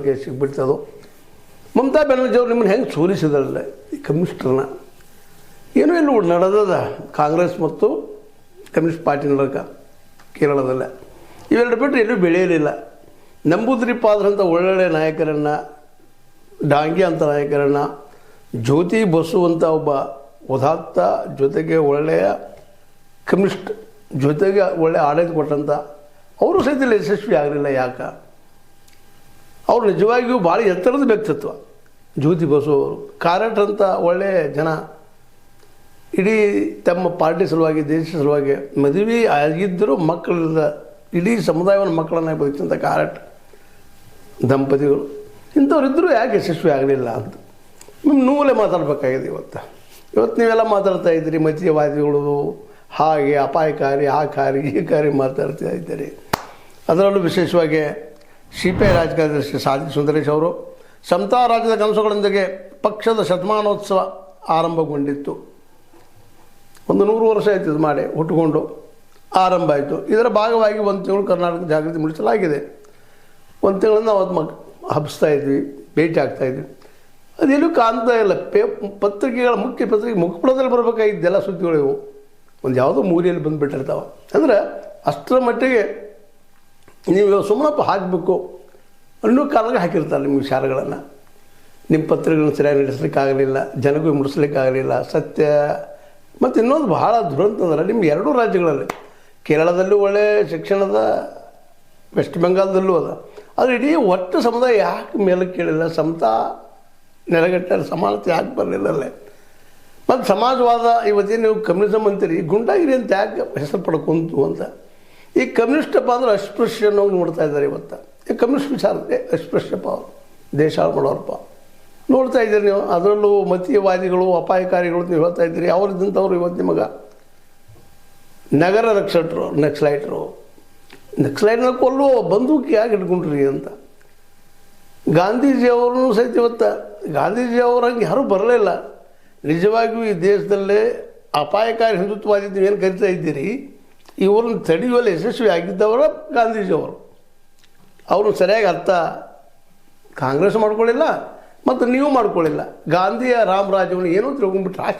ಕೈ ಸಿಗ್ಬಿಡ್ತದೋ. ಮಮತಾ ಬ್ಯಾನರ್ಜಿ ಅವರು ನಿಮ್ಮನ್ನು ಹೆಂಗೆ ಸೋಲಿಸಿದಲ್ಲ ಈ ಕಮ್ಯುನಿಸ್ಟರನ್ನ. ಏನೂ ಇಲ್ಲ ನಡೆದದ ಕಾಂಗ್ರೆಸ್ ಮತ್ತು ಕಮ್ಯುನಿಸ್ಟ್ ಪಾರ್ಟಿ ನಡಕ ಕೇರಳದಲ್ಲ. ಇವೆರಡು ಬಿಟ್ಟರೆ ಎಲ್ಲೂ ಬೆಳೆಯಲಿಲ್ಲ. ನಂಬೂದ್ರಿಪಾದ್ರಂಥ ಒಳ್ಳೊಳ್ಳೆ ನಾಯಕರನ್ನು, ಡಾಂಗಿ ಅಂತ ನಾಯಕರನ್ನು, ಜ್ಯೋತಿ ಬಸು ಅಂತ ಒಬ್ಬ ಉದಾತ್ತ ಜೊತೆಗೆ ಒಳ್ಳೆಯ ಕಮ್ಯುನಿಸ್ಟ್ ಜೊತೆಗೆ ಒಳ್ಳೆಯ ಆಡಳಿತ ಕೊಟ್ಟಂಥ ಅವರು ಸಹಿತ ಯಶಸ್ವಿ ಆಗಲಿಲ್ಲ. ಯಾಕೆ? ಅವರು ನಿಜವಾಗಿಯೂ ಭಾಳ ಎತ್ತರದ ವ್ಯಕ್ತಿತ್ವ ಜ್ಯೋತಿ ಬಸು ಅವರು. ಕಾರಟ್ ಅಂತ ಒಳ್ಳೆಯ ಜನ, ಇಡೀ ತಮ್ಮ ಪಾರ್ಟಿ ಸಲುವಾಗಿ ದೇಶ ಸಲುವಾಗಿ ಮದುವೆ ಆಗಿದ್ದರೂ ಮಕ್ಕಳಿಂದ ಇಡೀ ಸಮುದಾಯವನ್ನು ಮಕ್ಕಳನ್ನು ಬದುಕಿದಂಥ ಕಾರಟ್ ದಂಪತಿಗಳು ಇಂಥವ್ರಿದ್ದರೂ ಯಾಕೆ ಯಶಸ್ವಿ ಆಗಲಿಲ್ಲ ಅಂತ ನಿಮ್ಮ ನೂಲೇ ಮಾತಾಡಬೇಕಾಗಿದೆ. ಇವತ್ತು ನೀವೆಲ್ಲ ಮಾತಾಡ್ತಾ ಇದ್ದೀರಿ ಮತೀಯವಾದಿಗಳು ಹಾಗೆ ಅಪಾಯಕಾರಿ ಆ ಕಾರಿ ಈ ಕಾರಿ ಮಾತಾಡ್ತಾ ಇದ್ದೀರಿ. ಅದರಲ್ಲೂ ವಿಶೇಷವಾಗಿ CPI ರಾಜ್ಯ ಕಾರ್ಯದರ್ಶಿ ಸಾಧಿ ಸುಂದರೇಶ್ ಅವರು ಸಮತಾ ರಾಜ್ಯದ ಕನಸುಗಳೊಂದಿಗೆ ಪಕ್ಷದ ಶತಮಾನೋತ್ಸವ ಆರಂಭಗೊಂಡಿತ್ತು. ಒಂದು 100 ವರ್ಷ ಆಯಿತು ಇದು ಮಾಡಿ ಹುಟ್ಟುಕೊಂಡು ಆರಂಭ ಆಯಿತು. ಇದರ ಭಾಗವಾಗಿ ಒಂದು ತಿಂಗಳು ಕರ್ನಾಟಕ ಜಾಗೃತಿ ಮೂಡಿಸಲಾಗಿದೆ. ಒಂದು ತಿಂಗಳಿಂದ ಅವತ್ತು ಹಬ್ಬಿಸ್ತಾ ಇದ್ವಿ, ಭೇಟಿ ಆಗ್ತಾಯಿದ್ವಿ. ಅದೇನು ಕಾಣ್ತಾ ಇಲ್ಲ. ಪತ್ರಿಕೆಗಳ ಮುಖ್ಯ ಪತ್ರಿಕೆ ಮುಖಪುಟದಲ್ಲಿ ಬರಬೇಕಾಗಿದ್ದೆಲ್ಲ ಸುದ್ದಿಗಳು ಇವು ಒಂದು ಯಾವುದೋ ಮೂಲೆಯಲ್ಲಿ ಬಂದುಬಿಟ್ಟಿರ್ತಾವೆ. ಅಂದರೆ ಅಷ್ಟರ ಮಟ್ಟಿಗೆ ನೀವು ಸುಮ್ಮನಪ್ಪ ಹಾಕಬೇಕು ಅನ್ನೋ ಕಾರಣಕ್ಕೆ ಹಾಕಿರ್ತಾರೆ ನಿಮ್ಮ ವಿಚಾರಗಳನ್ನು. ನಿಮ್ಮ ಪತ್ರಿಕೆಗಳನ್ನು ಸರಿಯಾಗಿ ನಡೆಸಲಿಕ್ಕಾಗಲಿಲ್ಲ, ಜನಗೂ ಮುಡಿಸ್ಲಿಕ್ಕಾಗಲಿಲ್ಲ. ಸತ್ಯ ಮತ್ತು ಇನ್ನೊಂದು ಭಾಳ ದುರಂತ ಅಂದರೆ ನಿಮ್ಮ ಎರಡೂ ರಾಜ್ಯಗಳಲ್ಲಿ ಕೇರಳದಲ್ಲೂ ಒಳ್ಳೆಯ ಶಿಕ್ಷಣದ, ವೆಸ್ಟ್ ಬೆಂಗಾಲ್ದಲ್ಲೂ ಅದ. ಆದರೆ ಇಡೀ ಒಟ್ಟು ಸಮುದಾಯ ಯಾಕೆ ಮೇಲಕ್ಕೆ ಕೇಳಿಲ್ಲ? ಸಮತಾ ನೆಲೆಗಟ್ಟ ಸಮಾನತೆ ಯಾಕೆ ಬರಲಿಲ್ಲ ಅಲ್ಲೇ? ಮತ್ತು ಸಮಾಜವಾದ ಇವತ್ತೇನು ನೀವು ಕಮ್ಯುನಿಸಮ್ ಅಂತೀರಿ, ಗುಂಡಾಗಿರಿ ಅಂತ ಯಾಕೆ ಹೆಸರು ಪಡ್ಕೊಂತು ಅಂತ. ಈ ಕಮ್ಯುನಿಸ್ಟಪ್ಪ ಅಂದ್ರೆ ಅಸ್ಪೃಶ್ಯ ಅನ್ನೋದು ನೋಡ್ತಾ ಇದ್ದಾರೆ ಇವತ್ತು. ಈ ಕಮ್ಯುನಿಸ್ಟ್ ವಿಚಾರ ಅಸ್ಪೃಶ್ಯಪ್ಪ ಅವರು, ದೇಶ ಹಾಳು ಮಾಡೋರಪ್ಪ ನೋಡ್ತಾ ಇದ್ದೀರಿ ನೀವು. ಅದರಲ್ಲೂ ಮತೀಯವಾದಿಗಳು ಅಪಾಯಕಾರಿಗಳು ನೀವು ಹೇಳ್ತಾ ಇದ್ದೀರಿ. ಅವರಿದ್ದಂಥವ್ರು ಇವತ್ತು ನಿಮಗೆ ನಗರ ನಕ್ಸಲೈಟ್ನ ಕೊಲ್ಲುವ ಬಂದೂಕಿ ಯಾಕೆ ಇಟ್ಕೊಂಡ್ರಿ ಅಂತ. ಗಾಂಧೀಜಿಯವ್ರನ್ನೂ ಸಹಿತ ಇವತ್ತು ಗಾಂಧೀಜಿಯವ್ರಂಗೆ ಯಾರೂ ಬರಲಿಲ್ಲ. ನಿಜವಾಗಿಯೂ ಈ ದೇಶದಲ್ಲೇ ಅಪಾಯಕಾರಿ ಹಿಂದುತ್ವವಾದಿ ನೀವೇನು ಕರಿತಾ ಇದ್ದೀರಿ, ಇವ್ರನ್ನ ತಡೆಯುವಲ್ಲಿ ಯಶಸ್ವಿ ಆಗಿದ್ದವರು ಗಾಂಧೀಜಿಯವರು. ಅವರು ಸರಿಯಾಗಿ ಅರ್ಥ ಕಾಂಗ್ರೆಸ್ ಮಾಡ್ಕೊಳ್ಳಿಲ್ಲ ಮತ್ತು ನೀವು ಮಾಡ್ಕೊಳ್ಳಿಲ್ಲ. ಗಾಂಧಿಯ ರಾಮರಾಜ್ಯವನ್ನು ಏನೋ ತಿಳ್ಕೊಂಡ್ಬಿಟ್ಟು ರಾಷ್ಟ್ರ